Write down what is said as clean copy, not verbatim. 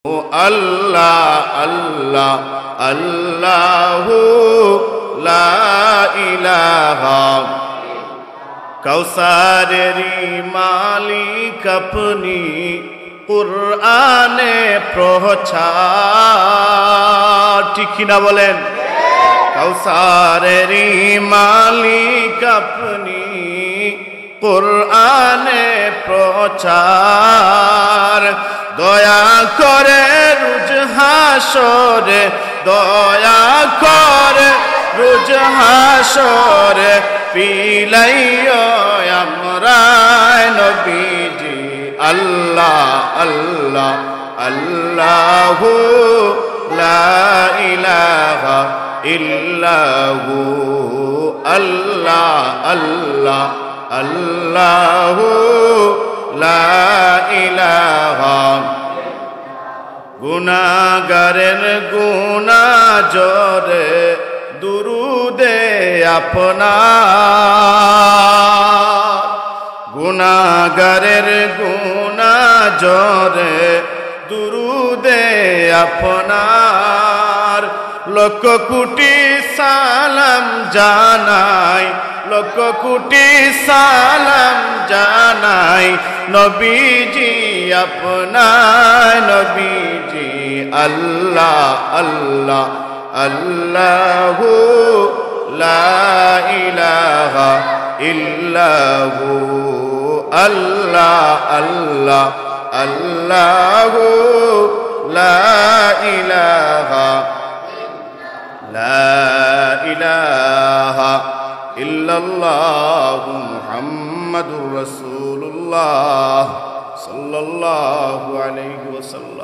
আল্লাহ আল্লাহ আল্লাহু লা ইলাহা কাউসারেরি মালিক আপনি কুরআনে প্রচার ঠিক কিনা বলেন কাউসারেরি মালিক আপনি কুরআনে প্রচার দয়া করে রোজ হাসরে দয়া করে রোজ হাসরে পিলাইও আমরা নবীজি আল্লাহ আল্লাহ আল্লাহু লা ইলাহা ইল্লাহু আল্লাহ আল্লাহ আল্লাহু লা ইলাহা গুনাহগারের গুনাহ জরে দুরুদে আপনার গুনাহগারের গুনাহ জরে দুরুদে আপনার লক্ষ কোটি সালাম জানাই লক্ষ কোটি সালাম জানাই নবীজি আপনার নবীজি আল্লাহ আল্লাহ আল্লাহু লা ইলাহা ইল্লাহু আল্লাহ আল্লাহ আল্লাহু লা ইলাহা ইল্লাল্লাহু মুহাম্মাদুর রাসূলুল্লাহ সাল্লাল্লাহু আলাইহি ওয়াসাল্লাম।